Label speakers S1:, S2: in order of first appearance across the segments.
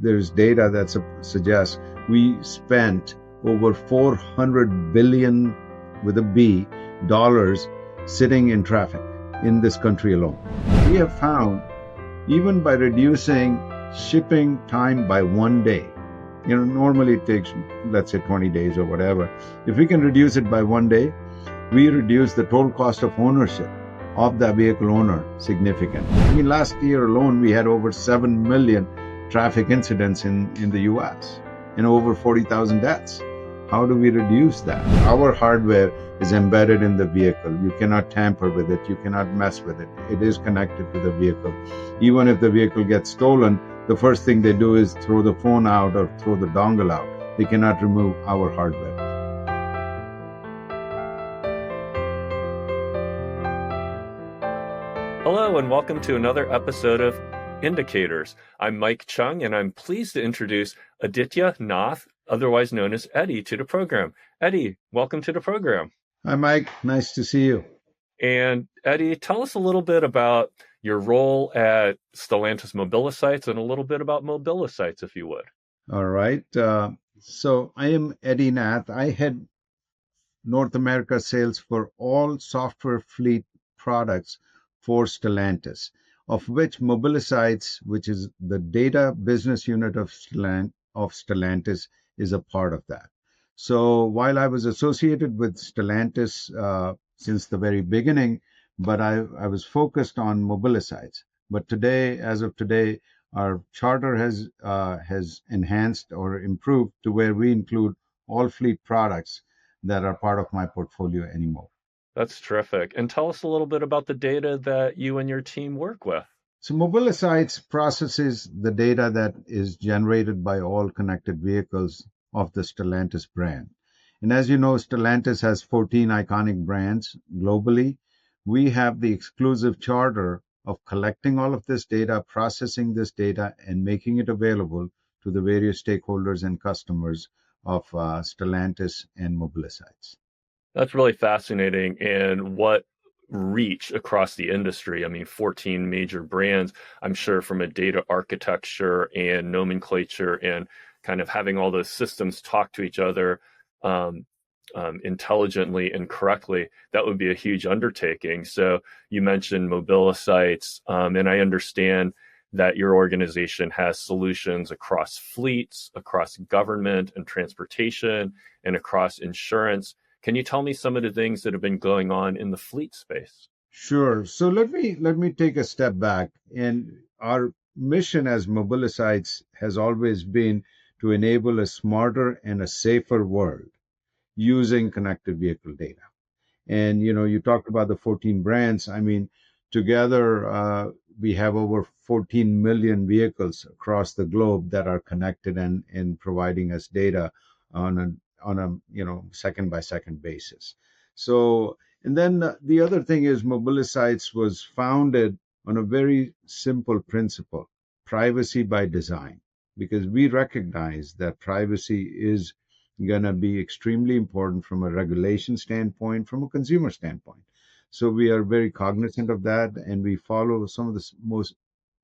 S1: there's data that suggests we spent over 400 billion with a B dollars sitting in traffic in this country alone. We have found, even by reducing shipping time by 1 day, normally it takes, let's say 20 days or whatever. If we can reduce it by 1 day, we reduce the total cost of ownership of the vehicle owner significantly. Last year alone, we had over 7 million traffic incidents in the US and over 40,000 deaths. How do we reduce that? Our hardware is embedded in the vehicle. You cannot tamper with it. You cannot mess with it. It is connected to the vehicle. Even if the vehicle gets stolen, the first thing they do is throw the phone out or throw the dongle out. They cannot remove our hardware.
S2: Hello, and welcome to another episode of Indicators. I'm Mike Chung, and I'm pleased to introduce Aditya Nath, otherwise known as Eddie, to the program. Eddie, welcome to the program.
S1: Hi, Mike. Nice to see you.
S2: And Eddie, tell us a little bit about your role at Stellantis Mobilisights and a little bit about Mobilisights, if you would.
S1: All right. So I am Eddie Nath. I head North America sales for all software fleet products for Stellantis, of which Mobilisights, which is the data business unit of Stellantis, is a part of that. So while I was associated with Stellantis since the very beginning, but I was focused on Mobilisights. But today, as of today, our charter has enhanced or improved to where we include all fleet products that are part of my portfolio anymore.
S2: That's terrific. And tell us a little bit about the data that you and your team work with.
S1: So Mobilisights processes the data that is generated by all connected vehicles of the Stellantis brand. And as you know, Stellantis has 14 iconic brands globally. We have the exclusive charter of collecting all of this data, processing this data, and making it available to the various stakeholders and customers of Stellantis and Mobilisights.
S2: That's really fascinating. And what reach across the industry. 14 major brands, I'm sure, from a data architecture and nomenclature and kind of having all those systems talk to each other intelligently and correctly, that would be a huge undertaking. So you mentioned Mobilisights, and I understand that your organization has solutions across fleets, across government and transportation, and across insurance. Can you tell me some of the things that have been going on in the fleet space?
S1: Sure. So let me take a step back. And our mission as Mobilisights has always been to enable a smarter and a safer world using connected vehicle data. And you talked about the 14 brands. Together we have over 14 million vehicles across the globe that are connected and providing us data on a second by second basis. So, and then the other thing is Mobilisights was founded on a very simple principle: privacy by design, because we recognize that privacy is going to be extremely important from a regulation standpoint, from a consumer standpoint. So we are very cognizant of that, and we follow some of the most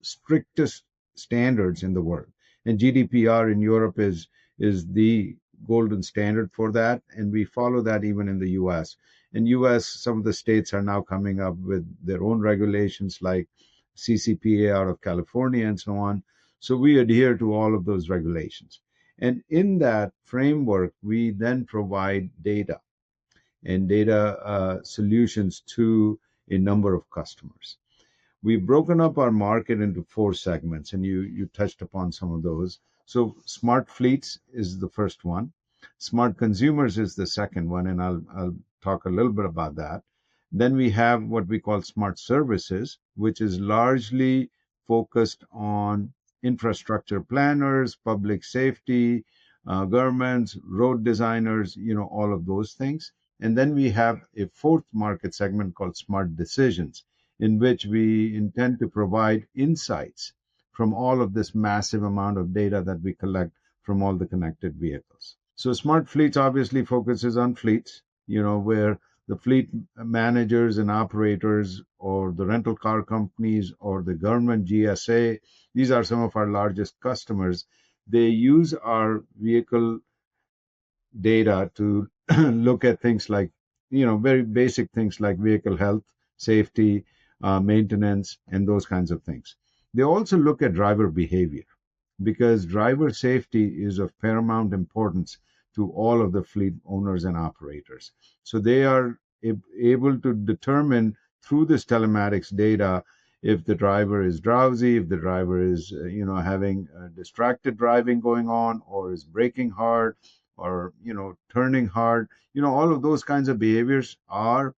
S1: strictest standards in the world. And GDPR in Europe is the golden standard for that, and we follow that even in the US. In US, some of the states are now coming up with their own regulations like CCPA out of California and so on. So we adhere to all of those regulations. And in that framework, we then provide data and data solutions to a number of customers. We've broken up our market into 4 segments, and you touched upon some of those. So smart fleets is the first one. Smart consumers is the second one, and I'll talk a little bit about that. Then we have what we call smart services, which is largely focused on infrastructure planners, public safety, governments, road designers, all of those things. And then we have a 4th market segment called smart decisions, in which we intend to provide insights from all of this massive amount of data that we collect from all the connected vehicles. So smart fleets obviously focuses on fleets, where the fleet managers and operators or the rental car companies or the government GSA, these are some of our largest customers. They use our vehicle data to look at things like, very basic things like vehicle health, safety, maintenance, and those kinds of things. They also look at driver behavior because driver safety is of paramount importance to all of the fleet owners and operators. So they are able to determine through this telematics data if the driver is drowsy, if the driver is, having distracted driving going on, or is braking hard, or turning hard. All of those kinds of behaviors are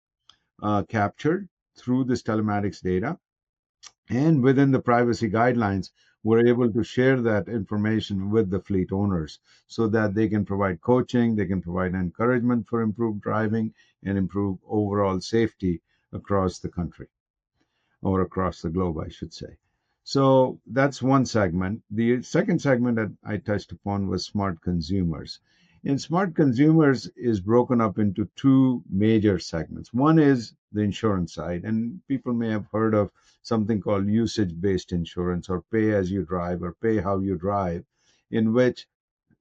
S1: captured through this telematics data, and within the privacy guidelines, we're able to share that information with the fleet owners so that they can provide coaching, they can provide encouragement for improved driving and improve overall safety across the country, or across the globe, I should say. So that's one segment. The second segment that I touched upon was smart consumers. And smart consumers is broken up into two major segments. One is the insurance side, and people may have heard of something called usage-based insurance, or pay as you drive, or pay how you drive, in which,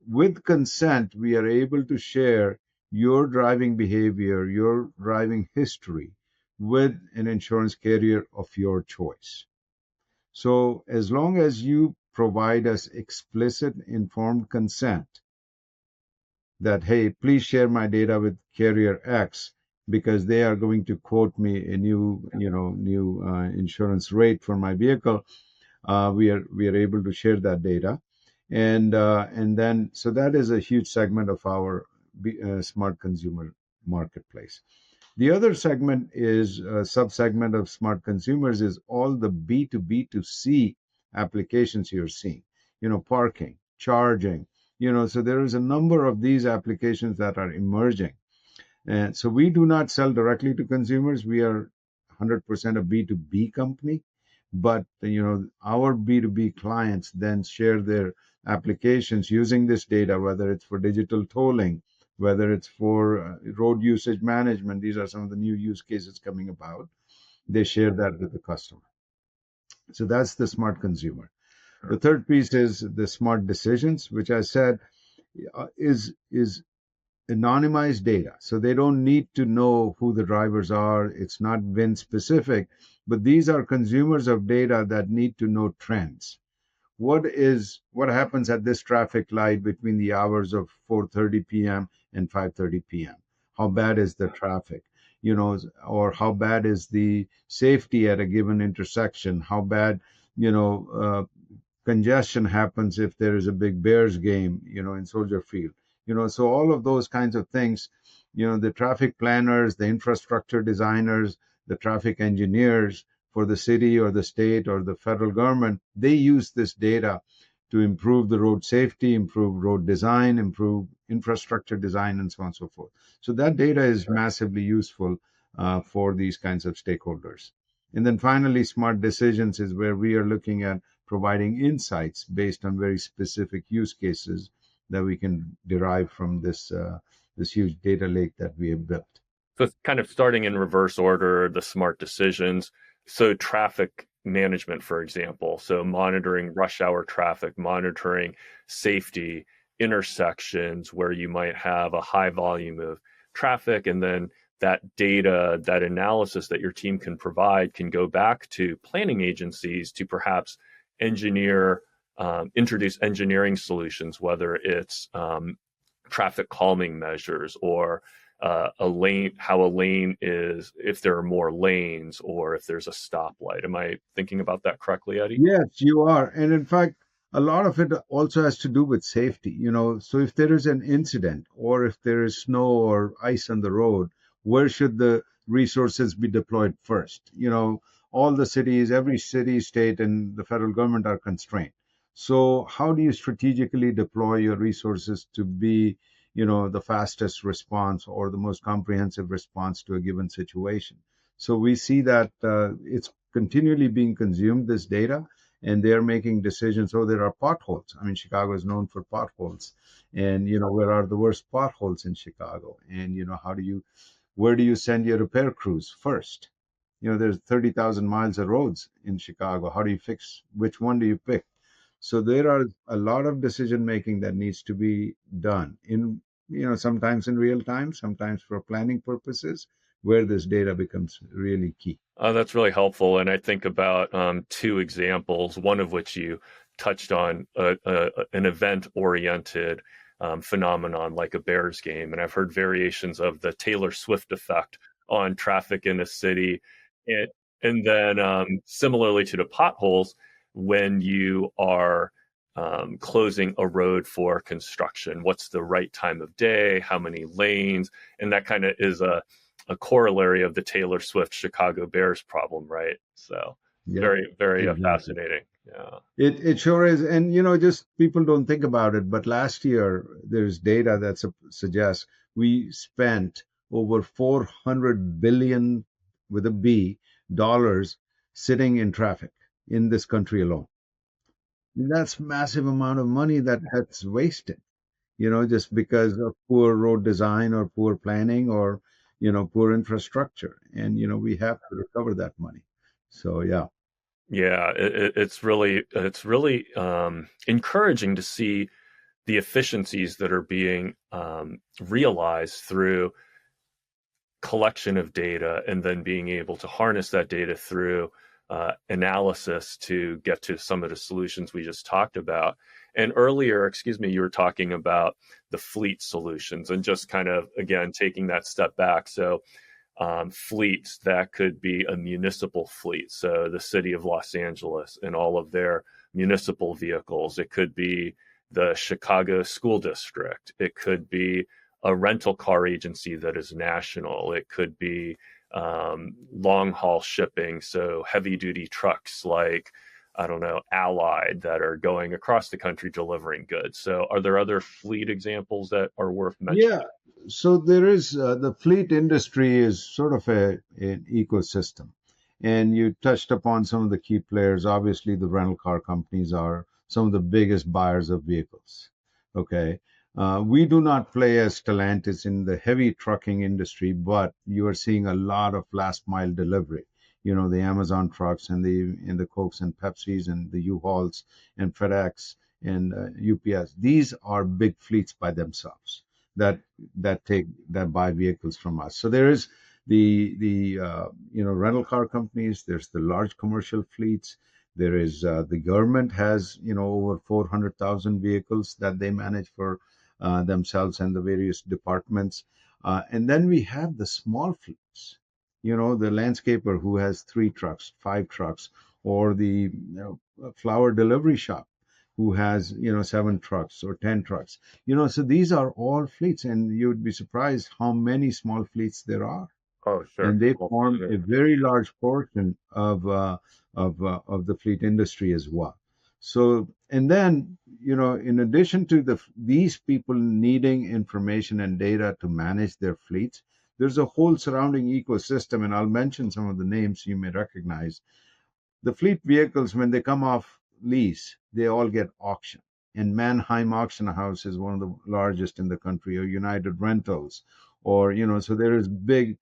S1: with consent, we are able to share your driving behavior, your driving history with an insurance carrier of your choice. So as long as you provide us explicit informed consent that, hey, please share my data with carrier X because they are going to quote me a new insurance rate for my vehicle, we are able to share that data, and then so that is a huge segment of our smart consumer marketplace. The other segment is a subsegment of smart consumers is all the B2B2C applications you're seeing, parking, charging, so there is a number of these applications that are emerging. And so we do not sell directly to consumers. We are 100% a B2B company, but our B2B clients then share their applications using this data, whether it's for digital tolling, whether it's for road usage management. These are some of the new use cases coming about. They share that with the customer. So that's the smart consumer. The third piece is the smart decisions, which I said is anonymized data. So they don't need to know who the drivers are. It's not VIN specific, but these are consumers of data that need to know trends. What happens at this traffic light between the hours of 4:30 p.m. and 5:30 p.m.? How bad is the traffic? Or how bad is the safety at a given intersection? How bad, congestion happens if there is a big Bears game, in Soldier Field. So all of those kinds of things, the traffic planners, the infrastructure designers, the traffic engineers for the city or the state or the federal government, they use this data to improve the road safety, improve road design, improve infrastructure design, and so on and so forth. So that data is massively useful for these kinds of stakeholders. And then finally, smart decisions is where we are looking at providing insights based on very specific use cases that we can derive from this huge data lake that we have built.
S2: So it's kind of starting in reverse order, the smart decisions. So traffic management, for example, so monitoring rush hour traffic, monitoring safety, intersections where you might have a high volume of traffic, and then that data, that analysis that your team can provide can go back to planning agencies to perhaps introduce engineering solutions, whether it's traffic calming measures or how a lane is, if there are more lanes or if there's a stoplight. Am I thinking about that correctly, Eddie?
S1: Yes, you are. And in fact, a lot of it also has to do with safety. So if there is an incident or if there is snow or ice on the road, where should the resources be deployed first? All the cities, every city, state, and the federal government are constrained. So how do you strategically deploy your resources to be, the fastest response or the most comprehensive response to a given situation? So we see that it's continually being consumed, this data, and they're making decisions. Oh, there are potholes. I mean, Chicago is known for potholes. And, where are the worst potholes in Chicago? And, where do you send your repair crews first? There's 30,000 miles of roads in Chicago. How do you fix? Which one do you pick? So there are a lot of decision making that needs to be done in, sometimes in real time, sometimes for planning purposes, where this data becomes really key.
S2: That's really helpful. And I think about two examples, one of which you touched on, an event-oriented phenomenon like a Bears game. And I've heard variations of the Taylor Swift effect on traffic in a city. And, and then similarly to the potholes, when you are closing a road for construction, what's the right time of day, how many lanes, and that kind of is a corollary of the Taylor Swift Chicago Bears problem, right? So
S1: Yeah,
S2: very, very
S1: exactly.
S2: fascinating. Yeah.
S1: It sure is. And, just people don't think about it, but last year there's data that suggests we spent over 400 billion with a B dollars sitting in traffic in this country alone. And that's massive amount of money that's wasted, just because of poor road design or poor planning or, poor infrastructure. And, we have to recover that money. So, yeah.
S2: Yeah, it's really encouraging to see the efficiencies that are being realized through collection of data and then being able to harness that data through analysis to get to some of the solutions we just talked about. And earlier, you were talking about the fleet solutions and just kind of, again, taking that step back. So fleets that could be a municipal fleet. So the city of Los Angeles and all of their municipal vehicles. It could be the Chicago School District. It could be a rental car agency that is national. It could be long haul shipping. So heavy duty trucks like, I don't know, Allied that are going across the country delivering goods. So are there other fleet examples that are worth mentioning?
S1: Yeah. So there is the fleet industry is sort of an ecosystem. And you touched upon some of the key players. Obviously, the rental car companies are some of the biggest buyers of vehicles. Okay. We do not play as Stellantis in the heavy trucking industry, but you are seeing a lot of last mile delivery. The Amazon trucks and the Cokes and Pepsis and the U-Hauls and FedEx and UPS. These are big fleets by themselves that buy vehicles from us. So there is the rental car companies. There's the large commercial fleets. There is the government has over 400,000 vehicles that they manage for themselves and the various departments. And then we have the small fleets, the landscaper who has 3 trucks, 5 trucks, or the flower delivery shop who has 7 trucks or 10 trucks. So these are all fleets, and you would be surprised how many small fleets there are.
S2: Oh, sure.
S1: And they form a very large portion of the fleet industry as well. So, and then, in addition to these people needing information and data to manage their fleets, there's a whole surrounding ecosystem, and I'll mention some of the names you may recognize. The fleet vehicles, when they come off lease, they all get auctioned. And Mannheim Auction House is one of the largest in the country, or United Rentals, or, so there is big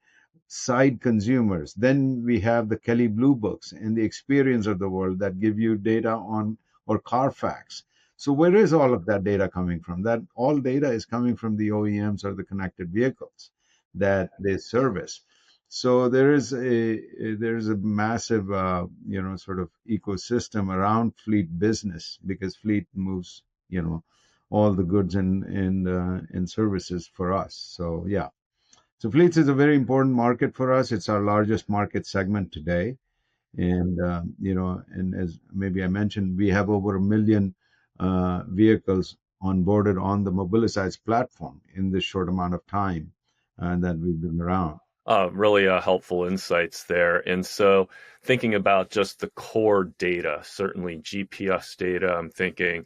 S1: side consumers. Then we have the Kelly Blue Books and the Experience of the world that give you data on, or Carfax. So where is all of that data coming from? That all data is coming from the OEMs or the connected vehicles that they service. So there is a massive sort of ecosystem around fleet business, because fleet moves all the goods and services for us. So yeah. So fleets is a very important market for us. It's our largest market segment today. And, and as maybe I mentioned, we have over 1 million vehicles onboarded on the Mobilisights platform in this short amount of time that we've been around.
S2: Really helpful insights there. And so thinking about just the core data, certainly GPS data, I'm thinking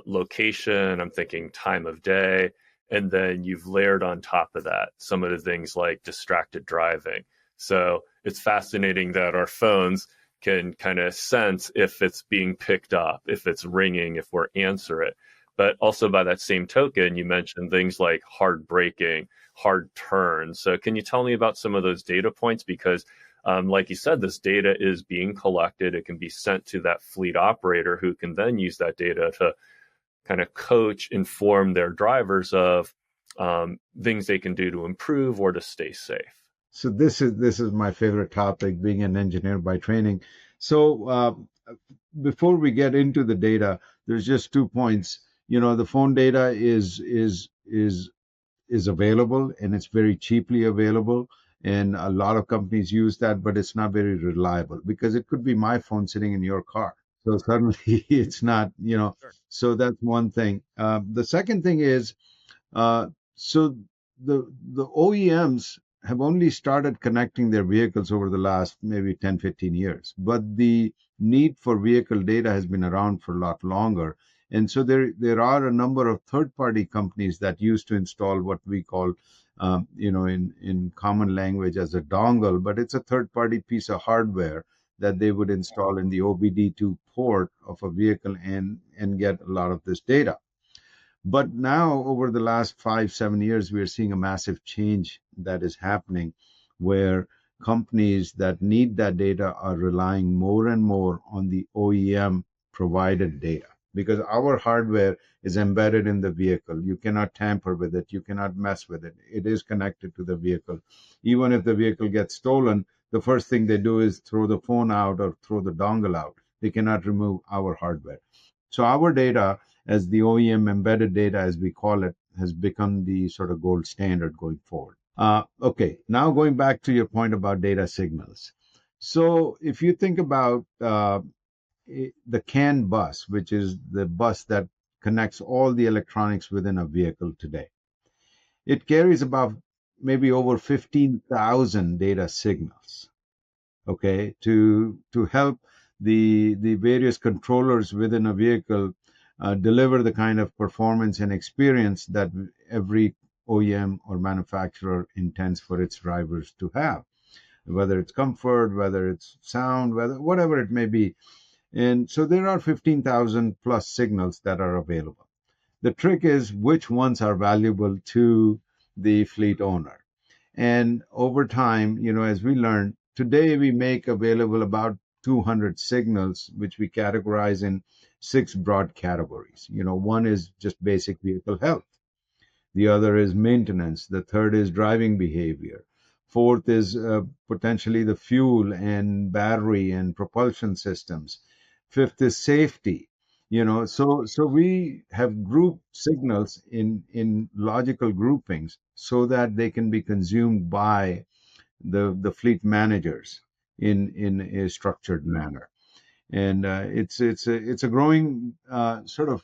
S2: location, I'm thinking time of day. And then you've layered on top of that some of the things like distracted driving. So it's fascinating that our phones can kind of sense if it's being picked up, if it's ringing, if we're answer it. But also by that same token, you mentioned things like hard braking, hard turns. So can you tell me about some of those data points? Because like you said, this data is being collected. It can be sent to that fleet operator who can then use that data to kind of coach, inform their drivers of things they can do to improve or to stay safe.
S1: So this is my favorite topic, being an engineer by training. So before we get into the data, there's just 2 points. The phone data is available, and it's very cheaply available, and a lot of companies use that, but it's not very reliable because it could be my phone sitting in your car. So suddenly it's not.
S2: Sure.
S1: So that's one thing. The second thing is, so the OEMs have only started connecting their vehicles over the last maybe 10, 15 years, but the need for vehicle data has been around for a lot longer. And so there are a number of third-party companies that used to install what we call, in common language as a dongle, but it's a third-party piece of hardware that they would install in the OBD2 port of a vehicle and get a lot of this data. But now, over the last 5, 7 years, we are seeing a massive change that is happening where companies that need that data are relying more and more on the OEM provided data because our hardware is embedded in the vehicle. You cannot tamper with it. You cannot mess with it. It is connected to the vehicle. Even if the vehicle gets stolen, the first thing they do is throw the phone out or throw the dongle out. They cannot remove our hardware. So our data, as the OEM-embedded data, as we call it, has become the sort of gold standard going forward. Okay, now going back to your point about data signals. So if you think about the CAN bus, which is the bus that connects all the electronics within a vehicle today, it carries about maybe over 15,000 data signals, okay, to help the various controllers within a vehicle deliver the kind of performance and experience that every OEM or manufacturer intends for its drivers to have, whether it's comfort, whether it's sound, whatever it may be. And so there are 15,000 plus signals that are available. The trick is which ones are valuable to the fleet owner. And over time, as we learned, today we make available about 200 signals, which we categorize in 6 broad categories. One is just basic vehicle health. The other is maintenance. The third is driving behavior. Fourth is potentially the fuel and battery and propulsion systems. Fifth is safety. So we have grouped signals in logical groupings so that they can be consumed by the fleet managers in a structured manner. And it's a growing sort of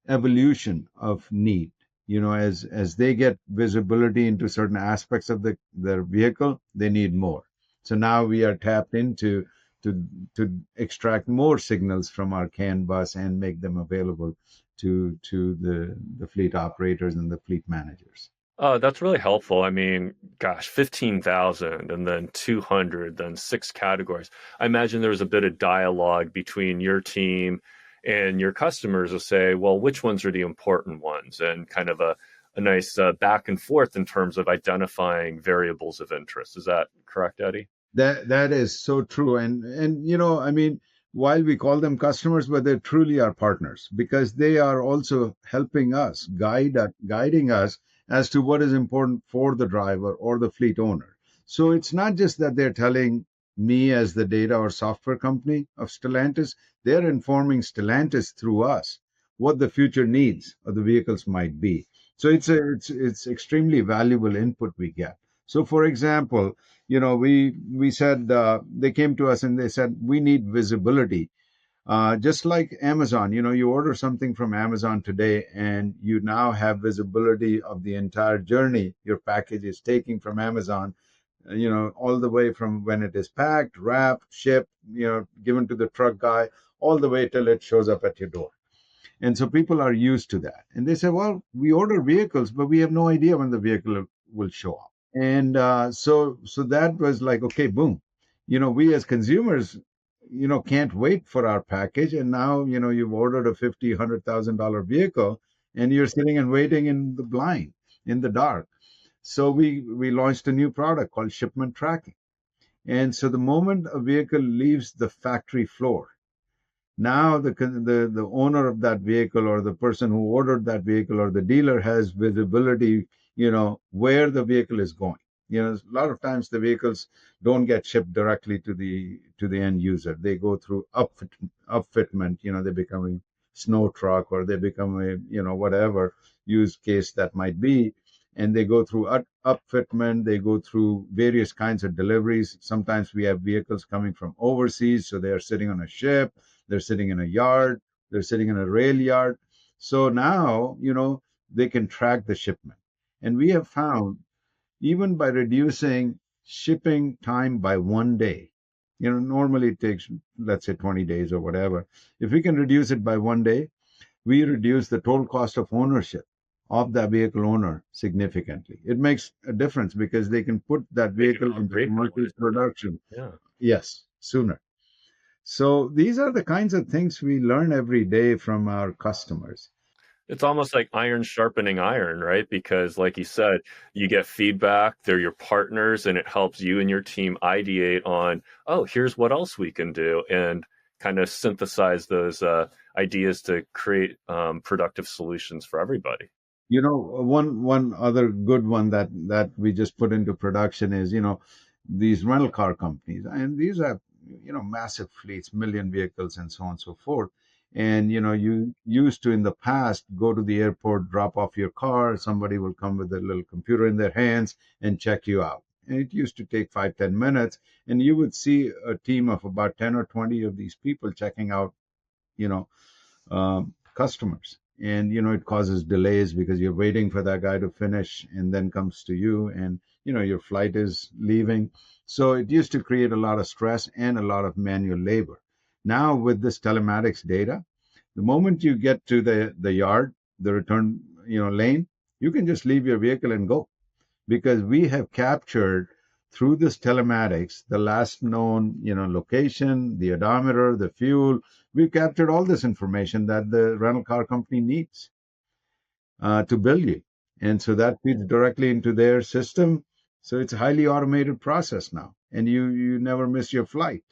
S1: evolution of need. As they get visibility into certain aspects of their vehicle, they need more. So now we are tapped into to extract more signals from our CAN bus and make them available to the fleet operators and the fleet managers.
S2: Oh, that's really helpful. I mean, gosh, 15,000 and then 200, then 6 categories. I imagine there was a bit of dialogue between your team and your customers to say, well, which ones are the important ones? And kind of a nice back and forth in terms of identifying variables of interest. Is that correct, Eddie?
S1: That is so true. And I mean, while we call them customers, but they truly are partners because they are also helping us, guiding us as to what is important for the driver or the fleet owner. So it's not just that they're telling me as the data or software company of Stellantis, they're informing Stellantis through us what the future needs of the vehicles might be. So it's extremely valuable input we get. So for example, we said they came to us and they said we need visibility. Just like Amazon, you order something from Amazon today and you now have visibility of the entire journey your package is taking from Amazon, all the way from when it is packed, wrapped, shipped, given to the truck guy, all the way till it shows up at your door. And so people are used to that. And they say, well, we order vehicles, but we have no idea when the vehicle will show up. And so that was like, okay, boom. We as consumers, can't wait for our package. And now, you've ordered a $50,000-$100,000 vehicle and you're sitting and waiting in the blind, in the dark. So we launched a new product called shipment tracking. And so the moment a vehicle leaves the factory floor, now the owner of that vehicle, or the person who ordered that vehicle, or the dealer, has visibility, where the vehicle is going. A lot of times the vehicles don't get shipped directly to the end user. They go through upfitment. They become a snow truck, or they become a whatever use case that might be, and they go through upfitment. They go through various kinds of deliveries. Sometimes we have vehicles coming from overseas, so they are sitting on a ship, they're sitting in a yard, they're sitting in a rail yard. So now, they can track the shipment. And we have found, even by reducing shipping time by one day, normally it takes, let's say, 20 days or whatever. If we can reduce it by one day, we reduce the total cost of ownership of that vehicle owner significantly. It makes a difference because they can put that
S2: Make it
S1: vehicle
S2: more
S1: into commercial
S2: straightforward.
S1: production.
S2: Yeah.
S1: Yes, sooner. So these are the kinds of things we learn every day from our customers.
S2: It's almost like iron sharpening iron, right? Because, like you said, you get feedback, they're your partners, and it helps you and your team ideate on, oh, here's what else we can do, and kind of synthesize those ideas to create productive solutions for everybody.
S1: One other good one that we just put into production is, these rental car companies, and these are, massive fleets, million vehicles, and so on and so forth. And you used to, in the past, go to the airport, drop off your car, somebody will come with a little computer in their hands and check you out. And it used to take 5-10 minutes, and you would see a team of about 10 or 20 of these people checking out, you know customers. And it causes delays because you're waiting for that guy to finish and then comes to you, and your flight is leaving. So it used to create a lot of stress and a lot of manual labor. Now, with this telematics data, the moment you get to the yard, the return lane, you can just leave your vehicle and go, because we have captured, through this telematics, the last known location, the odometer, the fuel. We've captured all this information that the rental car company needs to bill you, and so that feeds directly into their system. So it's a highly automated process now, and you never miss your flight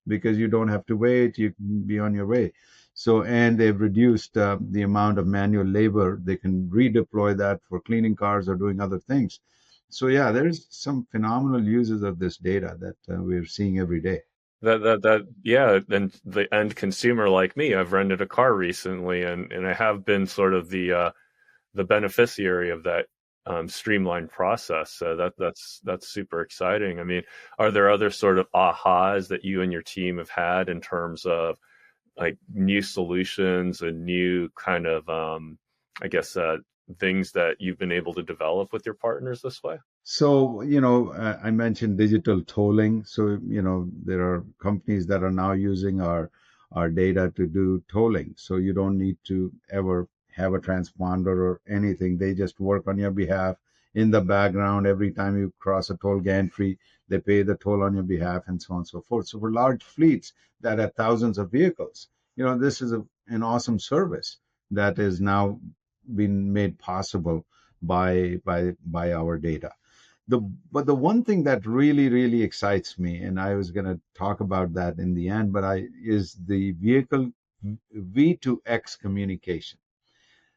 S1: because you don't have to wait. You can be on your way. So, and they've reduced the amount of manual labor. They can redeploy that for cleaning cars or doing other things. So yeah, there's some phenomenal uses of this data that we're seeing every day.
S2: Yeah, and the end consumer like me, I've rented a car recently, and I have been sort of the beneficiary of that streamlined process. So that's super exciting. I mean, are there other sort of ahas that you and your team have had in terms of like new solutions and new kind of I guess things that you've been able to develop with your partners this way?
S1: So, I mentioned digital tolling. So, there are companies that are now using our data to do tolling. So you don't need to ever have a transponder or anything. They just work on your behalf in the background. Every time you cross a toll gantry, they pay the toll on your behalf, and so on and so forth. So for large fleets that have thousands of vehicles, this is an awesome service that is now being made possible by our data. But the one thing that really, really excites me, and I was going to talk about that in the end, is the vehicle V2X communication.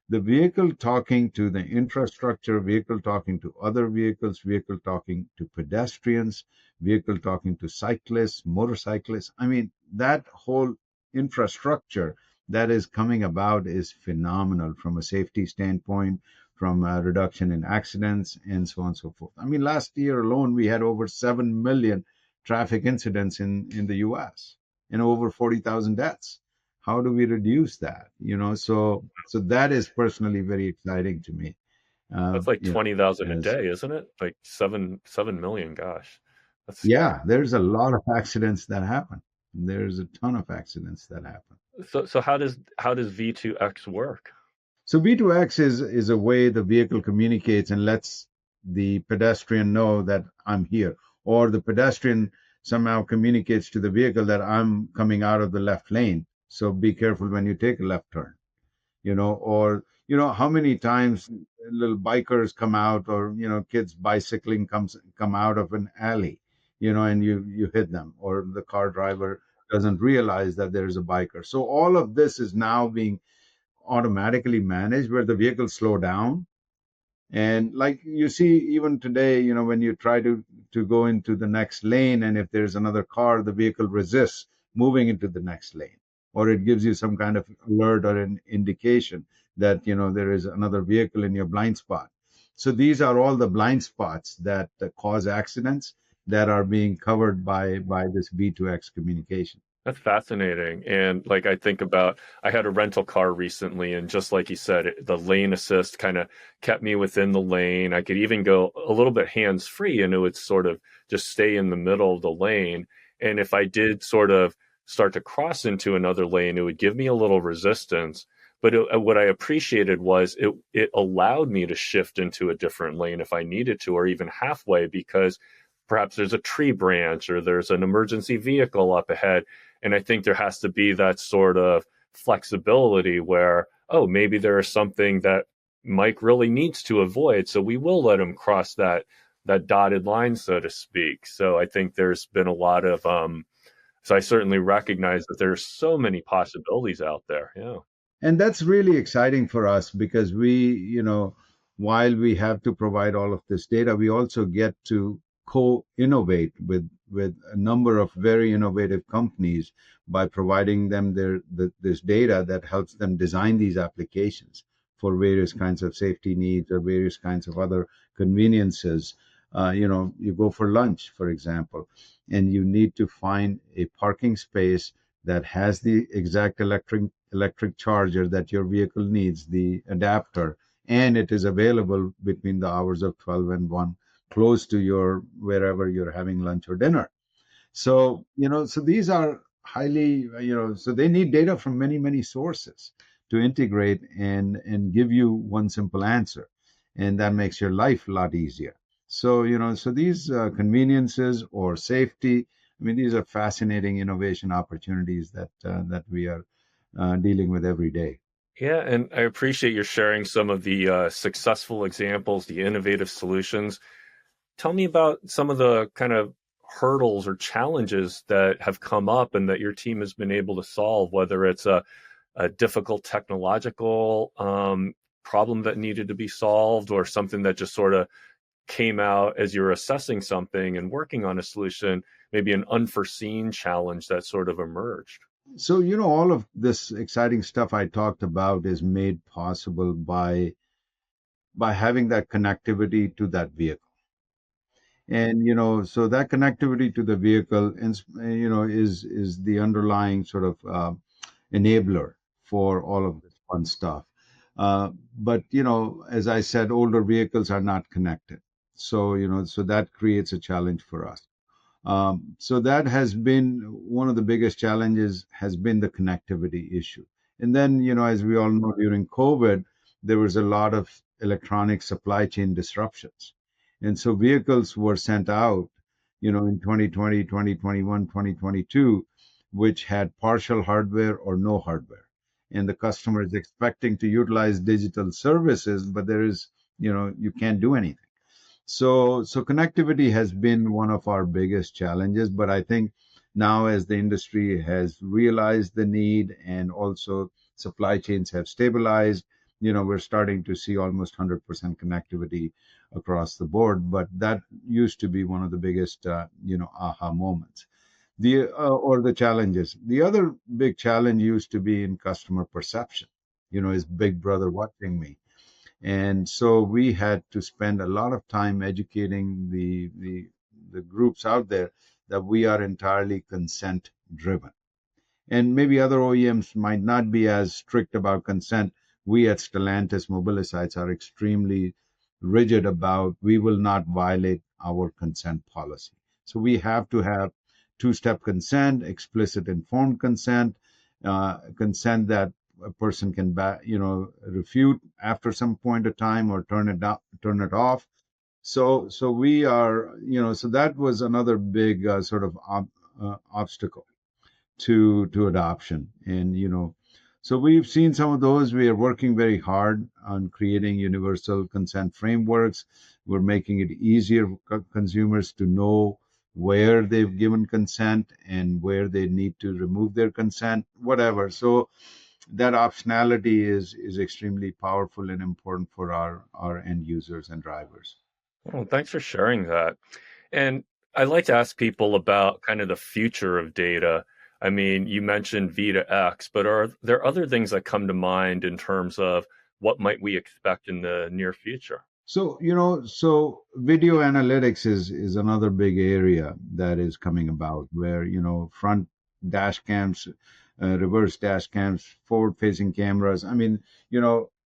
S1: The vehicle talking to the infrastructure, vehicle talking to other vehicles, vehicle talking to pedestrians, vehicle talking to cyclists, motorcyclists. I mean, that whole infrastructure that is coming about is phenomenal from a safety standpoint, from a reduction in accidents, and so on and so forth. I mean, last year alone, we had over 7 million traffic incidents in the US and over 40,000 deaths. How do we reduce that? So that is personally very exciting to me.
S2: That's like 20,000 a
S1: As
S2: day, isn't it? Like 7 million. Gosh, that's scary.
S1: Yeah, there's a lot of accidents that happen. There's a ton of accidents that happen.
S2: So how does V2X work?
S1: So V2X is a way the vehicle communicates and lets the pedestrian know that I'm here, or the pedestrian somehow communicates to the vehicle that I'm coming out of the left lane. So be careful when you take a left turn. Or how many times little bikers come out, or kids bicycling come out of an alley, and you hit them, or the car driver doesn't realize that there's a biker. So all of this is now being automatically managed, where the vehicles slow down. And like you see, even today, when you try to go into the next lane, and if there's another car, the vehicle resists moving into the next lane, or it gives you some kind of alert or an indication that there is another vehicle in your blind spot. So these are all the blind spots that cause accidents that are being covered by this V2X communication.
S2: That's fascinating. And like I think about, I had a rental car recently, and just like you said, the lane assist kind of kept me within the lane. I could even go a little bit hands free, and it would sort of just stay in the middle of the lane. And if I did sort of start to cross into another lane, it would give me a little resistance. But what I appreciated was it allowed me to shift into a different lane if I needed to, or even halfway, because perhaps there's a tree branch or there's an emergency vehicle up ahead. And I think there has to be that sort of flexibility where, oh, maybe there is something that Mike really needs to avoid, so we will let him cross that dotted line, so to speak. So I think there's been a lot of so I certainly recognize that there's so many possibilities out there. Yeah.
S1: And that's really exciting for us, because while we have to provide all of this data, we also get to co-innovate with a number of very innovative companies by providing them this data that helps them design these applications for various kinds of safety needs or various kinds of other conveniences. You go for lunch, for example, and you need to find a parking space that has the exact electric charger that your vehicle needs, the adapter, and it is available between the hours of 12 and 1, close to your wherever you're having lunch or dinner. So, so these are highly, so they need data from many, many sources to integrate and give you one simple answer. And that makes your life a lot easier. So, so these conveniences or safety, I mean, these are fascinating innovation opportunities that we are dealing with every day.
S2: Yeah, and I appreciate your sharing some of the successful examples, the innovative solutions. Tell me about some of the kind of hurdles or challenges that have come up and that your team has been able to solve, whether it's a difficult technological problem that needed to be solved, or something that just sort of came out as you're assessing something and working on a solution, maybe an unforeseen challenge that sort of emerged.
S1: So, all of this exciting stuff I talked about is made possible by having that connectivity to that vehicle. And so that connectivity to the vehicle, and is the underlying sort of enabler for all of this fun stuff. But as I said, older vehicles are not connected, so so that creates a challenge for us. So that has been one of the biggest challenges, has been the connectivity issue. And then, as we all know, during COVID, there was a lot of electronic supply chain disruptions. And so vehicles were sent out, in 2020, 2021, 2022, which had partial hardware or no hardware. And the customer is expecting to utilize digital services, but there is, you can't do anything. So connectivity has been one of our biggest challenges, but I think now, as the industry has realized the need and also supply chains have stabilized, we're starting to see almost 100% connectivity across the board. But that used to be one of the biggest, aha moments. Or the challenges. The other big challenge used to be in customer perception. Is Big Brother watching me? And so we had to spend a lot of time educating the groups out there that we are entirely consent driven. And maybe other OEMs might not be as strict about consent. We at Stellantis Mobilisights are extremely rigid about, we will not violate our consent policy. So we have to have two-step consent, explicit informed consent, consent that a person can refute after some point of time, or turn it off. So we are, so that was another big sort of obstacle to adoption. And so we've seen some of those. We are working very hard on creating universal consent frameworks. We're making it easier for consumers to know where they've given consent and where they need to remove their consent, whatever. So that optionality is extremely powerful and important for our end users and drivers.
S2: Well, thanks for sharing that. And I'd like to ask people about kind of the future of data. I mean, you mentioned V2X, but are there other things that come to mind in terms of what might we expect in the near future?
S1: So, so video analytics is another big area that is coming about where, front dash cams, reverse dash cams, forward facing cameras. I mean,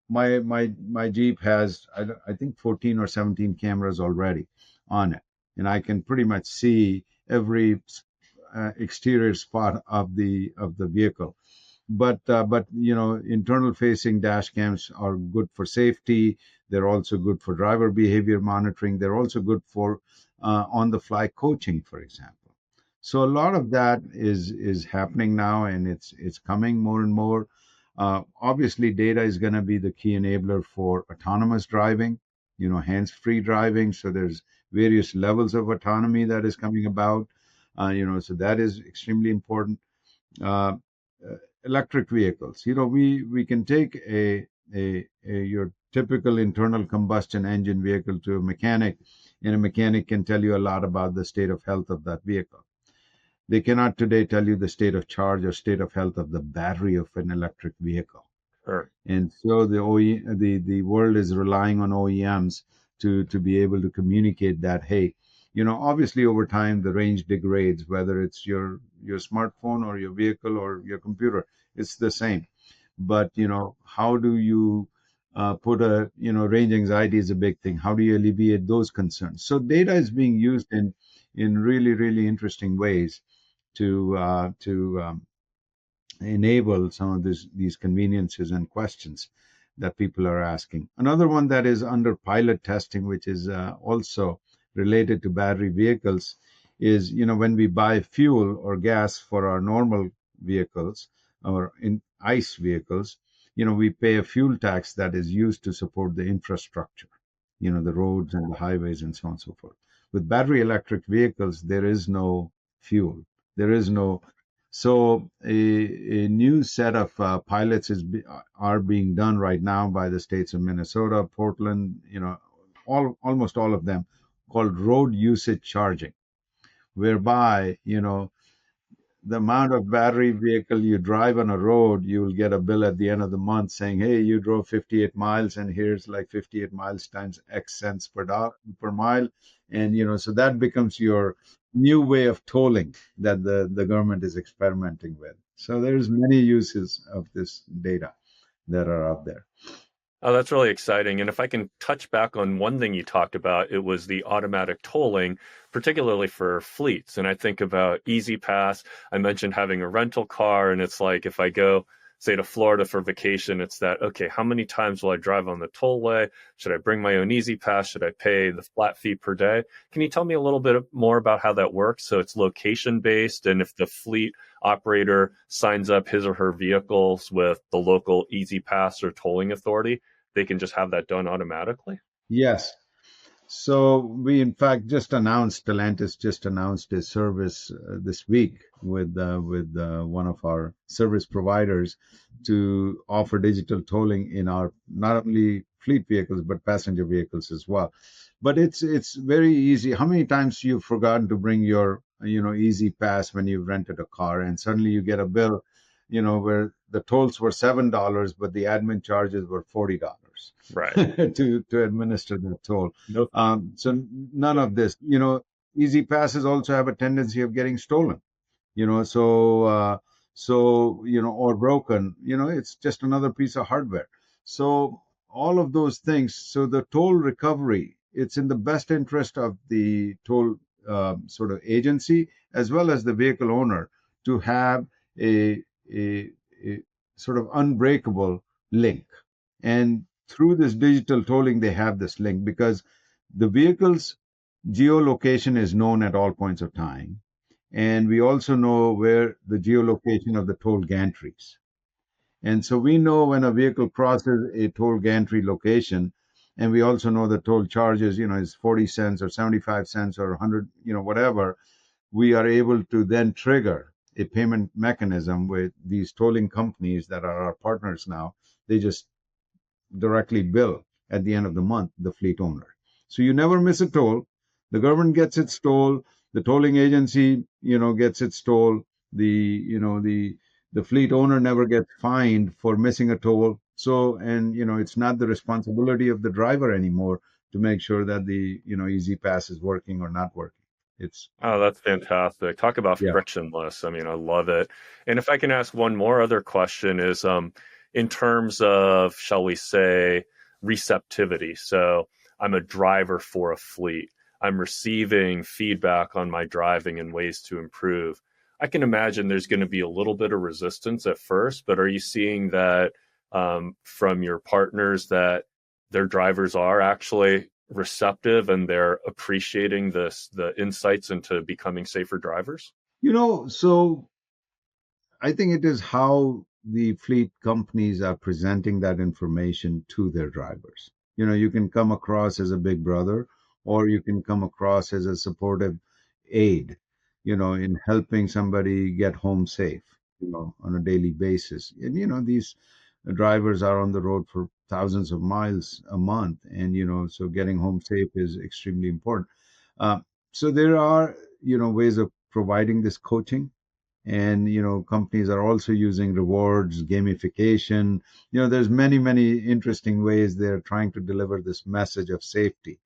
S1: my Jeep has, I think 14 or 17 cameras already on it. And I can pretty much see every exterior spot of the vehicle. But internal facing dash cams are good for safety. They're also good for driver behavior monitoring. They're also good for on the fly coaching, for example. So a lot of that is happening now, and it's coming more and more. Obviously, data is going to be the key enabler for autonomous driving, hands-free driving. So there's various levels of autonomy that is coming about. So that is extremely important. Uh, Electric vehicles. We can take your typical internal combustion engine vehicle to a mechanic, and a mechanic can tell you a lot about the state of health of that vehicle. They cannot today tell you the state of charge or state of health of the battery of an electric vehicle.
S2: Sure.
S1: And so the world is relying on OEMs to be able to communicate that, hey, obviously over time the range degrades, whether it's your smartphone or your vehicle or your computer, it's the same. But how do you put range anxiety is a big thing. How do you alleviate those concerns? So data is being used in really, really interesting ways to enable some of these conveniences and questions that people are asking. Another one that is under pilot testing, which is also related to battery vehicles, is when we buy fuel or gas for our normal vehicles or in ICE vehicles, we pay a fuel tax that is used to support the infrastructure, the roads and the highways and so on and so forth. With battery electric vehicles, there is no fuel. There is no so a new set of pilots are being done right now by the states of Minnesota, Portland, almost all of them, called road usage charging, whereby the amount of battery vehicle you drive on a road, you will get a bill at the end of the month saying, hey, you drove 58 miles, and here's like 58 miles times X cents per mile. And, so that becomes your new way of tolling that the government is experimenting with. So there's many uses of this data that are out there.
S2: Oh, that's really exciting. And if I can touch back on one thing you talked about, it was the automatic tolling, particularly for fleets. And I think about Easy Pass. I mentioned having a rental car, and it's like if I go, say, to Florida for vacation, it's that, okay, how many times will I drive on the tollway? Should I bring my own Easy Pass? Should I pay the flat fee per day? Can you tell me a little bit more about how that works? So it's location based, and if the fleet operator signs up his or her vehicles with the local Easy Pass or tolling authority, they can just have that done automatically?
S1: Yes. So we, in fact, Stellantis just announced a service this week with one of our service providers to offer digital tolling in our not only fleet vehicles but passenger vehicles as well. But it's very easy. How many times you've forgotten to bring your Easy Pass when you've rented a car, and suddenly you get a bill, where the tolls were $7, but the admin charges were $40.
S2: Right.
S1: to administer the toll.
S2: Nope.
S1: So none of this. Easy passes also have a tendency of getting stolen. Or broken. It's just another piece of hardware. So all of those things. So the toll recovery, it's in the best interest of the toll sort of agency as well as the vehicle owner to have a sort of unbreakable link. And through this digital tolling, they have this link because the vehicle's geolocation is known at all points of time. And we also know where the geolocation of the toll gantries. And so we know when a vehicle crosses a toll gantry location, and we also know the toll charges, is 40 cents or 75 cents or 100, whatever. we are able to then trigger a payment mechanism with these tolling companies that are our partners now. They just directly bill at the end of the month the fleet owner. So you never miss a toll. The government gets its toll. The tolling agency, gets its toll. The fleet owner never gets fined for missing a toll. So, and it's not the responsibility of the driver anymore to make sure that the Easy Pass is working or not working. It's
S2: Oh, that's fantastic. Talk about
S1: Yeah.
S2: frictionless. I mean, I love it. And if I can ask one more other question is in terms of, shall we say, receptivity. So I'm a driver for a fleet. I'm receiving feedback on my driving and ways to improve. I can imagine there's going to be a little bit of resistance at first, but are you seeing that from your partners that their drivers are actually receptive and they're appreciating the insights into becoming safer drivers?
S1: So I think it is how the fleet companies are presenting that information to their drivers. You can come across as a big brother, or you can come across as a supportive aid, in helping somebody get home safe, on a daily basis. And, these drivers are on the road for thousands of miles a month. And, so getting home safe is extremely important. Uh, so there are, ways of providing this coaching, and companies are also using rewards, gamification. There's many interesting ways they're trying to deliver this message of safety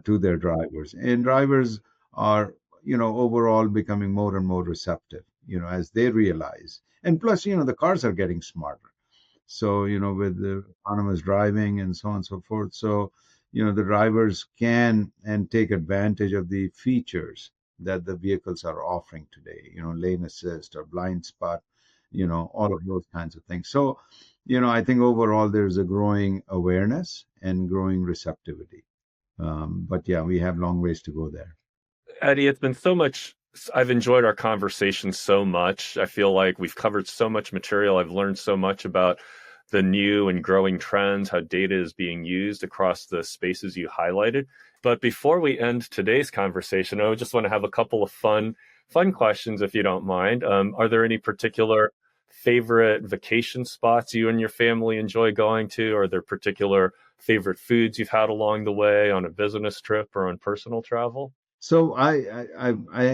S1: to their drivers, and drivers are overall becoming more and more receptive, as they realize. And plus, the cars are getting smarter, so with the autonomous driving and so on and so forth. So the drivers can and take advantage of the features that the vehicles are offering today, lane assist or blind spot, all of those kinds of things. So I think overall there's a growing awareness and growing receptivity. But yeah, we have long ways to go there.
S2: Eddie, it's been so much. I've enjoyed our conversation so much. I feel like we've covered so much material. I've learned so much about the new and growing trends, how data is being used across the spaces you highlighted. But before we end today's conversation, I just want to have a couple of fun questions, if you don't mind. Are there any particular favorite vacation spots you and your family enjoy going to? Are there particular favorite foods you've had along the way on a business trip or on personal travel?
S1: So I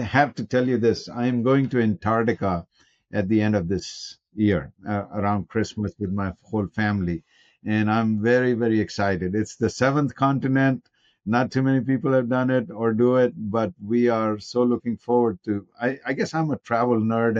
S1: have to tell you this. I am going to Antarctica at the end of this year, around Christmas, with my whole family, and I'm very excited. It's the seventh continent. Not too many people have done it or do it, but we are so looking forward to. I guess I'm a travel nerd,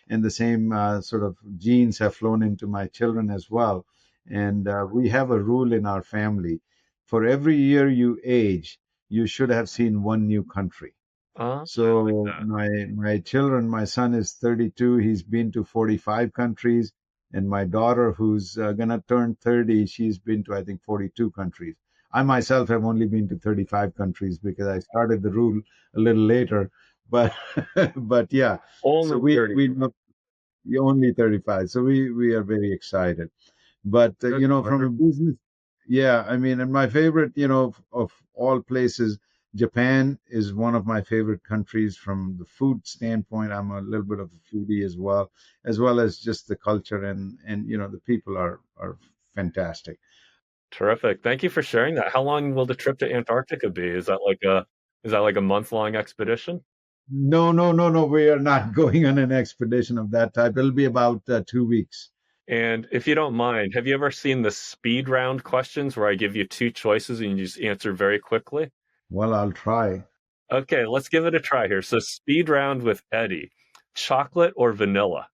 S1: and the same sort of genes have flown into my children as well. And we have a rule in our family: for every year you age, you should have seen one new country.
S2: I like
S1: So
S2: that.
S1: my children, my son is 32. He's been to 45 countries, and my daughter, who's gonna turn 30, she's been to, I think, 42 countries. I myself have only been to 35 countries because I started the rule a little later. But but yeah, so
S2: Only
S1: we
S2: 30.
S1: know only 35. So we are very excited. But
S2: That's
S1: from a
S2: wonderful.
S1: business, yeah, I mean, and my favorite, of all places, Japan is one of my favorite countries from the food standpoint. I'm a little bit of a foodie as well as just the culture, and the people are fantastic.
S2: Terrific. Thank you for sharing that. How long will the trip to Antarctica be? Is that like a month-long expedition?
S1: No, no, no, no. We are not going on an expedition of that type. It'll be about 2 weeks.
S2: And if you don't mind, have you ever seen the speed round questions where I give you two choices and you just answer very quickly?
S1: Well, I'll try.
S2: Okay, let's give it a try here. So speed round with Eddie. Chocolate or vanilla?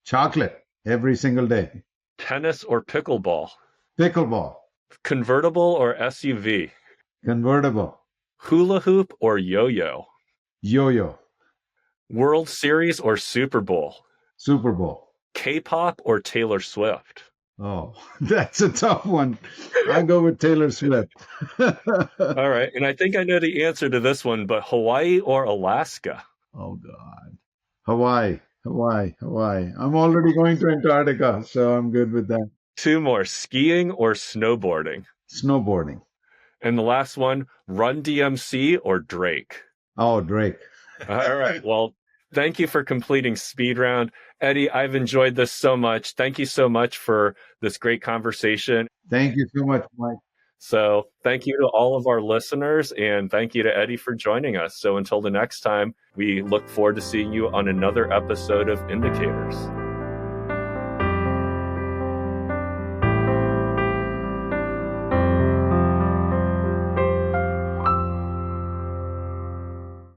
S1: Chocolate every single day.
S2: Tennis or pickleball?
S1: Pickleball,
S2: Convertible or SUV?
S1: convertible,
S2: Hula hoop or yo-yo?
S1: yo-yo,
S2: World Series or Super Bowl?
S1: Super Bowl.
S2: K-pop or Taylor Swift?
S1: Oh, that's a tough one. I go with Taylor Swift.
S2: All right, and I think I know the answer to this one, but Hawaii or Alaska?
S1: Oh God. Hawaii, Hawaii, Hawaii. I'm already going to Antarctica, so I'm good with that.
S2: Two more, skiing or snowboarding?
S1: Snowboarding.
S2: And the last one, Run DMC or Drake?
S1: Oh, Drake.
S2: All right. Well, thank you for completing Speed Round. Eddie, I've enjoyed this so much. Thank you so much for this great conversation.
S1: Thank you so much, Mike.
S2: So thank you to all of our listeners, and thank you to Eddie for joining us. So until the next time, we look forward to seeing you on another episode of Indicators.